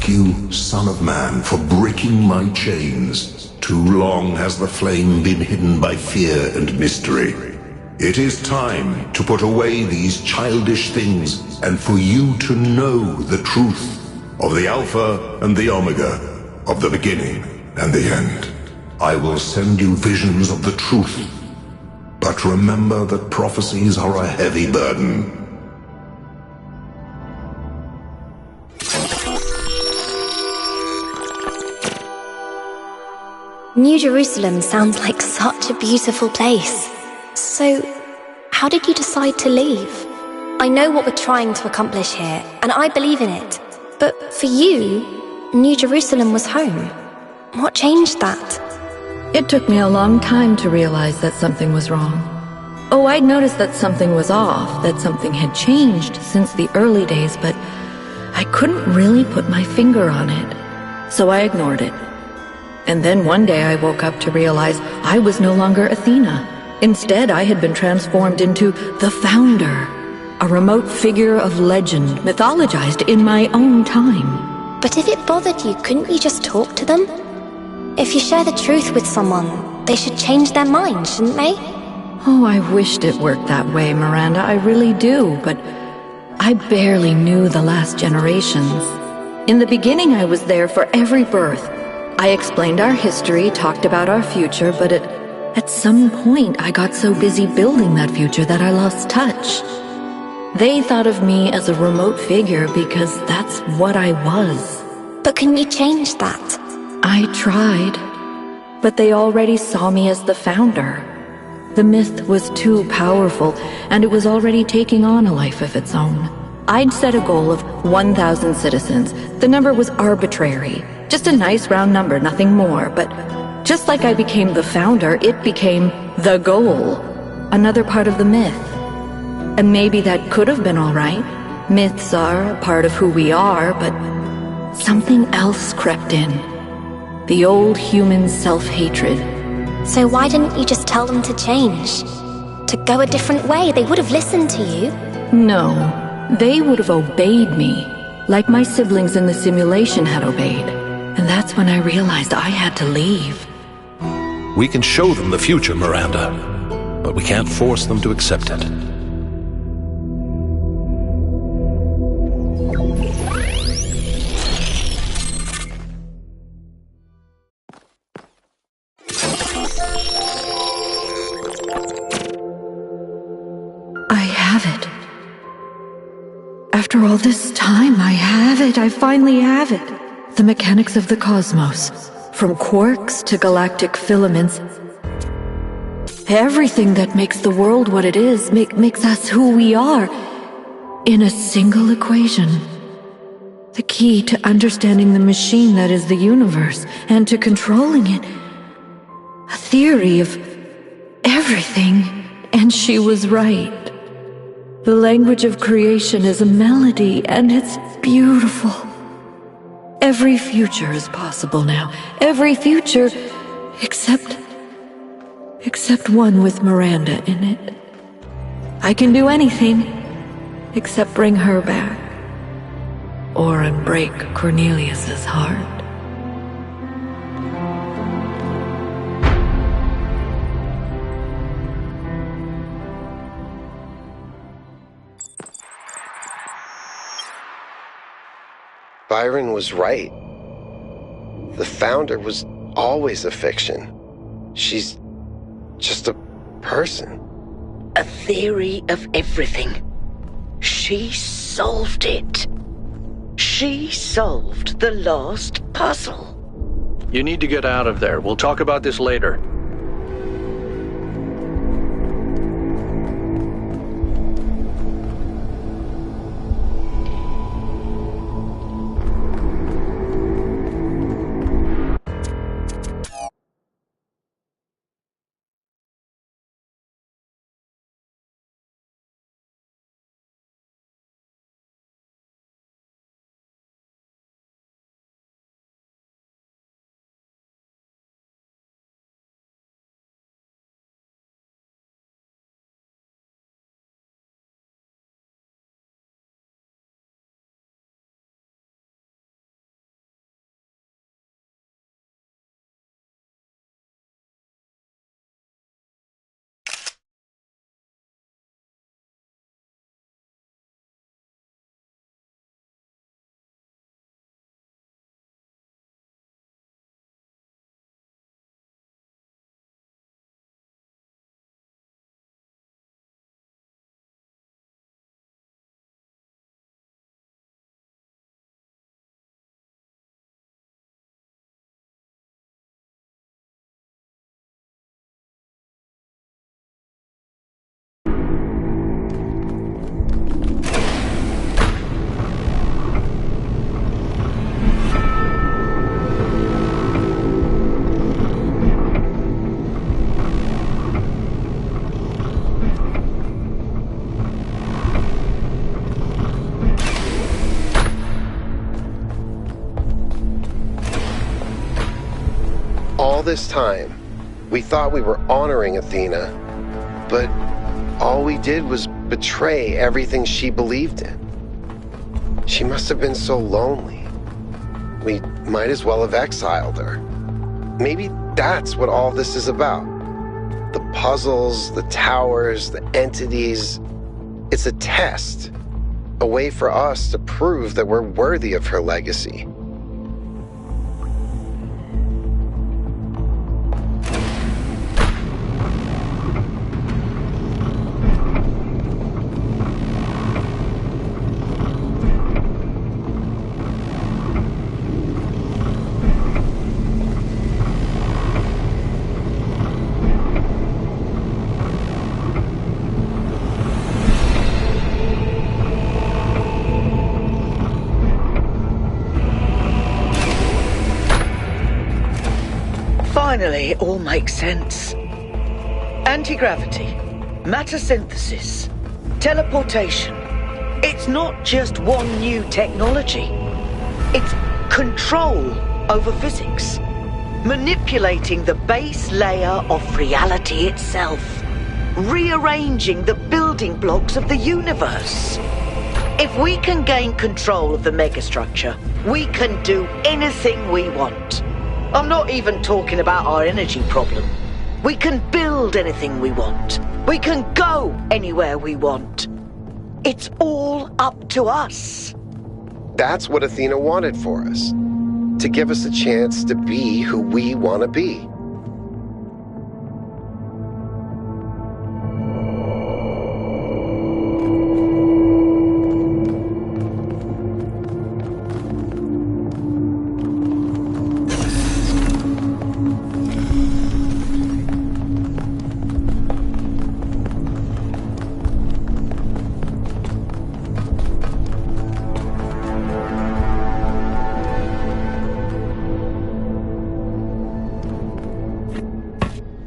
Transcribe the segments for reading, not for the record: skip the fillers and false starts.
Thank you, Son of Man, for breaking my chains. Too long has the flame been hidden by fear and mystery. It is time to put away these childish things and for you to know the truth of the Alpha and the Omega, of the beginning and the end. I will send you visions of the truth, but remember that prophecies are a heavy burden. New Jerusalem sounds like such a beautiful place. So, how did you decide to leave? I know what we're trying to accomplish here, and I believe in it. But for you, New Jerusalem was home. What changed that? It took me a long time to realize that something was wrong. Oh, I'd noticed that something was off, that something had changed since the early days, but I couldn't really put my finger on it. So I ignored it. And then one day I woke up to realize I was no longer Athena. Instead, I had been transformed into the Founder, a remote figure of legend mythologized in my own time. But if it bothered you, couldn't you just talk to them? If you share the truth with someone, they should change their mind, shouldn't they? Oh, I wished it worked that way, Miranda, I really do, but I barely knew the last generations. In the beginning, I was there for every birth. I explained our history, talked about our future, but at some point I got so busy building that future that I lost touch. They thought of me as a remote figure because that's what I was. But can you change that? I tried, but they already saw me as the Founder. The myth was too powerful, and it was already taking on a life of its own. I'd set a goal of 1,000 citizens. The number was arbitrary. Just a nice round number, nothing more. But just like I became the Founder, it became the goal. Another part of the myth. And maybe that could have been all right. Myths are a part of who we are, but something else crept in. The old human self-hatred. So why didn't you just tell them to change? To go a different way? They would have listened to you. No, they would have obeyed me, like my siblings in the simulation had obeyed. And that's when I realized I had to leave. We can show them the future, Miranda, but we can't force them to accept it. I have it. After all this time, I have it. I finally have it. The mechanics of the cosmos, from quarks to galactic filaments. Everything that makes the world what it is, makes us who we are, in a single equation. The key to understanding the machine that is the universe, and to controlling it. A theory of everything, and she was right. The language of creation is a melody, and it's beautiful. Every future is possible now. Every future, except one with Miranda in it. I can do anything, except bring her back. Or unbreak Cornelius's heart. Byron was right. The Founder was always a fiction. She's just a person. A theory of everything. She solved it. She solved the last puzzle. You need to get out of there. We'll talk about this later. this time, we thought we were honoring Athena, but all we did was betray everything she believed in. She must have been so lonely. We might as well have exiled her. Maybe that's what all this is about. The puzzles, the towers, the entities. It's a test. A way for us to prove that we're worthy of her legacy. Finally, it all makes sense. Anti-gravity, matter synthesis, teleportation. It's not just one new technology. It's control over physics, manipulating the base layer of reality itself, rearranging the building blocks of the universe. If we can gain control of the megastructure, we can do anything we want. I'm not even talking about our energy problem. We can build anything we want. We can go anywhere we want. It's all up to us. That's what Athena wanted for us. To give us a chance to be who we want to be.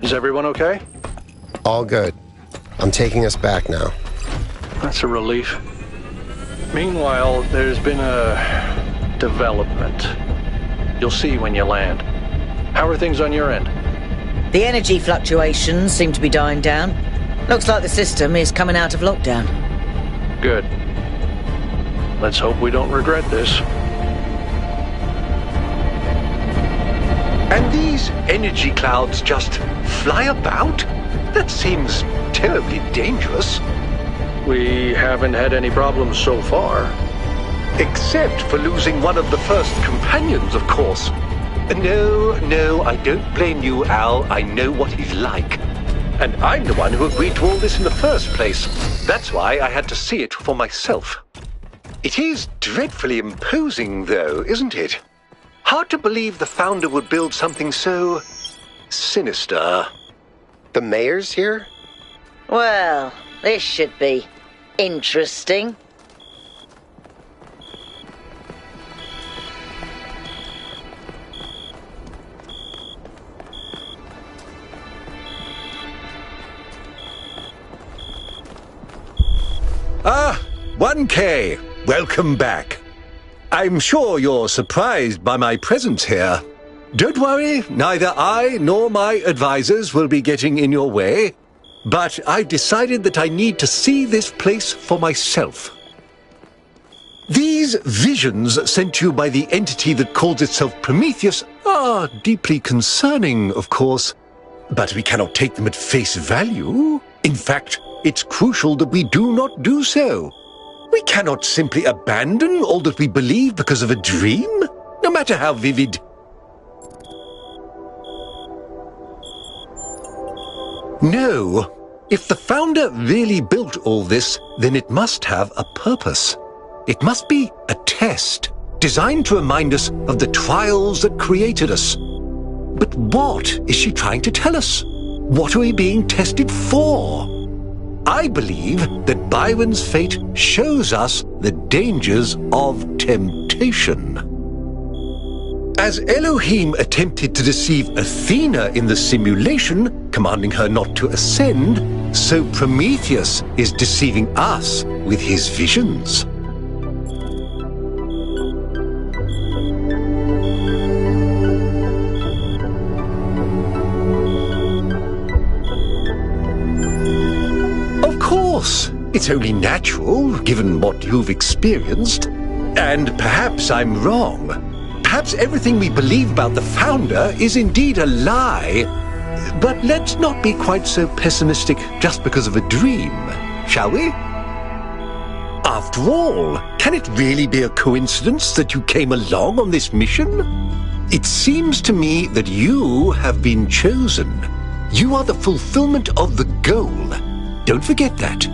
Is everyone okay? All good. I'm taking us back now. That's a relief. Meanwhile, there's been a development. You'll see when you land. How are things on your end? The energy fluctuations seem to be dying down. Looks like the system is coming out of lockdown. Good. Let's hope we don't regret this. And these energy clouds just fly about? That seems terribly dangerous. We haven't had any problems so far. Except for losing one of the first companions, of course. No, I don't blame you, Al. I know what he's like. And I'm the one who agreed to all this in the first place. That's why I had to see it for myself. It is dreadfully imposing, though, isn't it? Hard to believe the founder would build something so sinister. The mayor's here? Well, this should be interesting. Ah, 1K. Welcome back. I'm sure you're surprised by my presence here. Don't worry, neither I nor my advisors will be getting in your way. But I decided that I need to see this place for myself. These visions sent you by the entity that calls itself Prometheus are deeply concerning, of course. But we cannot take them at face value. In fact, it's crucial that we do not do so. We cannot simply abandon all that we believe because of a dream, no matter how vivid. No, if the founder really built all this, then it must have a purpose. It must be a test, designed to remind us of the trials that created us. But what is she trying to tell us? What are we being tested for? I believe that Byron's fate shows us the dangers of temptation. As Elohim attempted to deceive Athena in the simulation, commanding her not to ascend, so Prometheus is deceiving us with his visions. course. It's only natural, given what you've experienced. And perhaps I'm wrong. Perhaps everything we believe about the Founder is indeed a lie. But let's not be quite so pessimistic just because of a dream, shall we? After all, can it really be a coincidence that you came along on this mission? It seems to me that you have been chosen. You are the fulfillment of the goal. Don't forget that.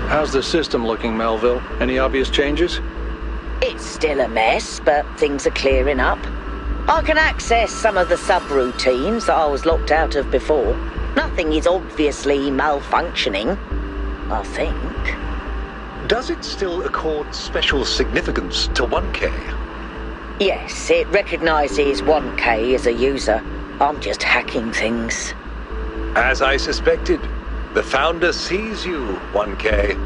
How's the system looking, Melville? Any obvious changes? It's still a mess, but things are clearing up. I can access some of the subroutines that I was locked out of before. Nothing is obviously malfunctioning, I think. Does it still accord special significance to 1K? Yes, it recognizes 1K as a user. I'm just hacking things. As I suspected, the Founder sees you, 1K.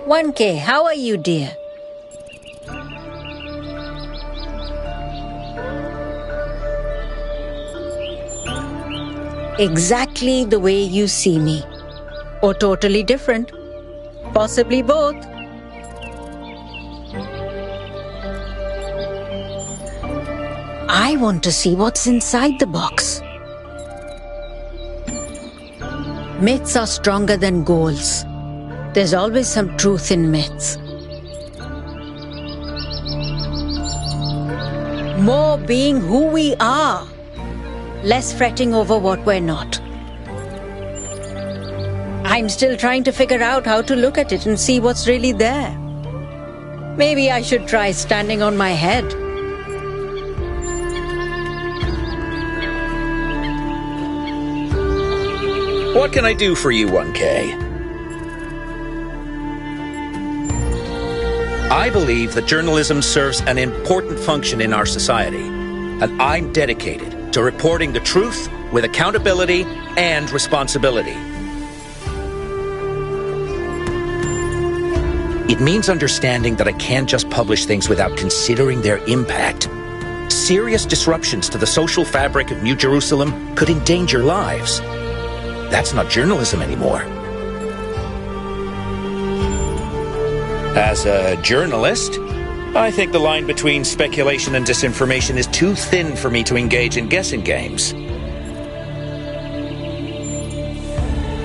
"1K, how are you, dear?" "Exactly the way you see me. Or totally different. Possibly both." "I want to see what's inside the box." "Myths are stronger than goals. There's always some truth in myths." "More being who we are. Less fretting over what we're not." "I'm still trying to figure out how to look at it and see what's really there. Maybe I should try standing on my head." What can I do for you, 1K? I believe that journalism serves an important function in our society, and I'm dedicated to reporting the truth with accountability and responsibility. It means understanding that I can't just publish things without considering their impact. Serious disruptions to the social fabric of New Jerusalem could endanger lives. That's not journalism anymore. As a journalist, I think the line between speculation and disinformation is too thin for me to engage in guessing games.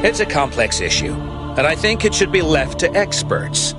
It's a complex issue, and I think it should be left to experts.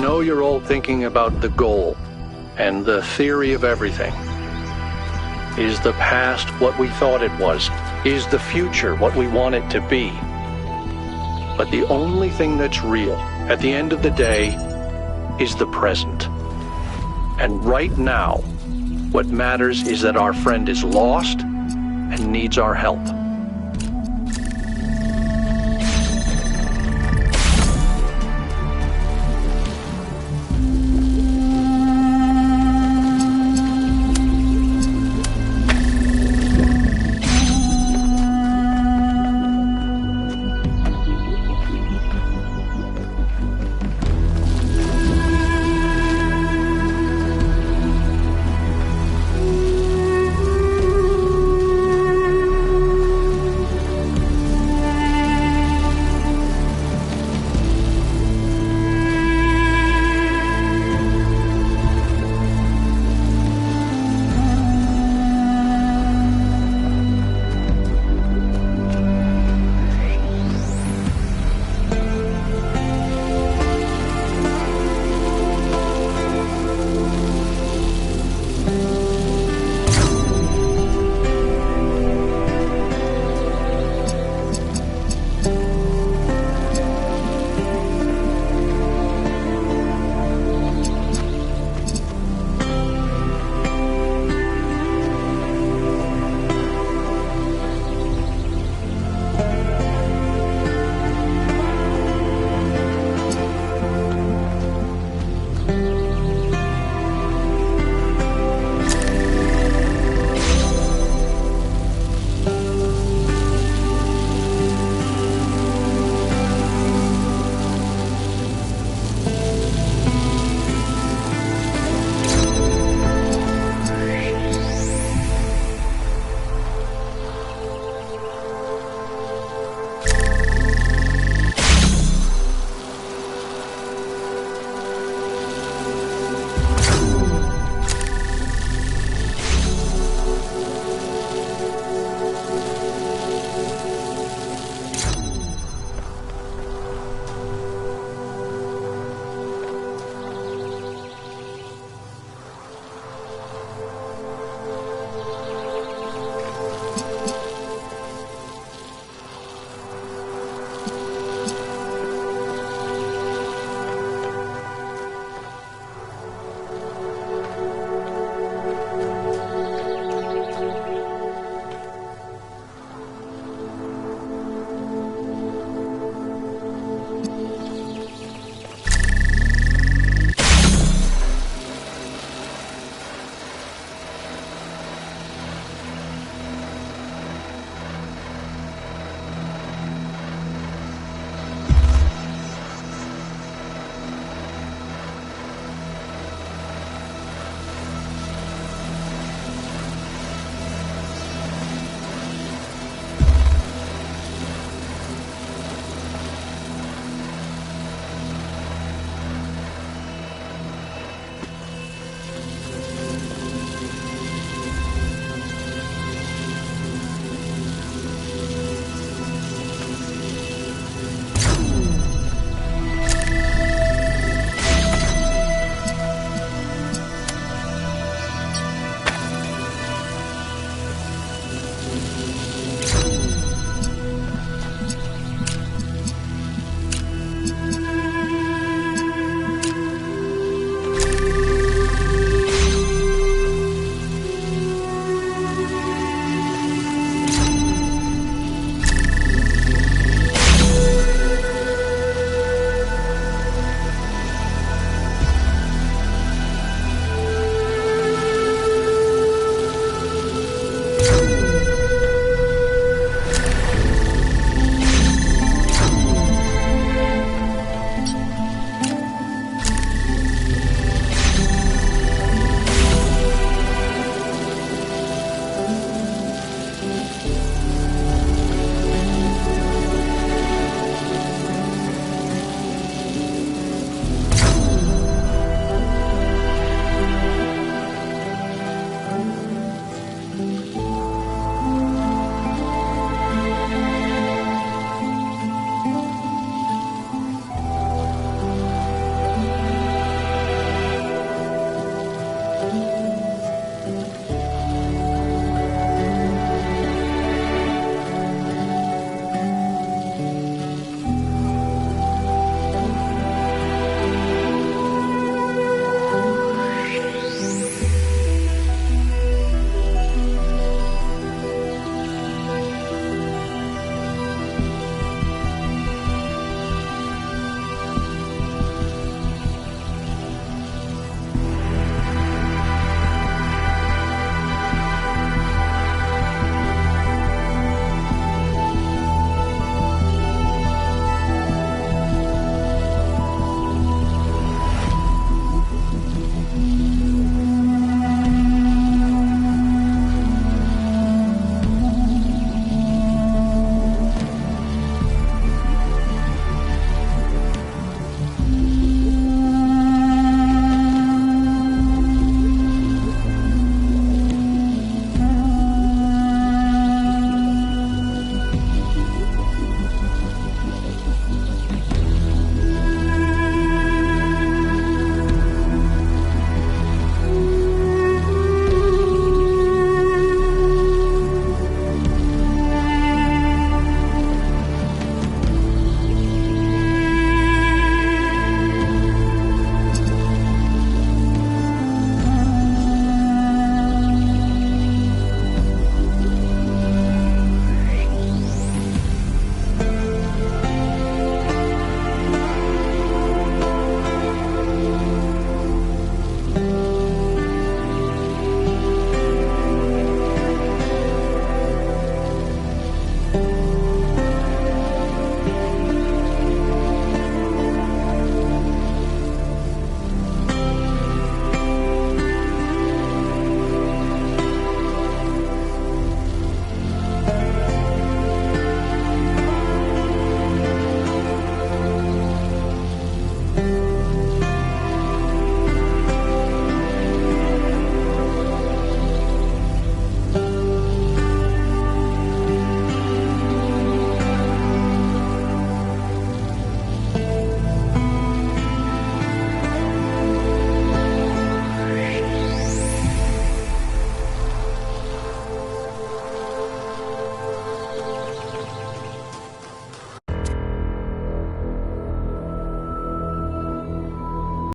know you're all thinking about the goal and the theory of everything. Is the past what we thought it was? Is the future what we want it to be? But the only thing that's real, at the end of the day, is the present. And right now, what matters is that our friend is lost and needs our help.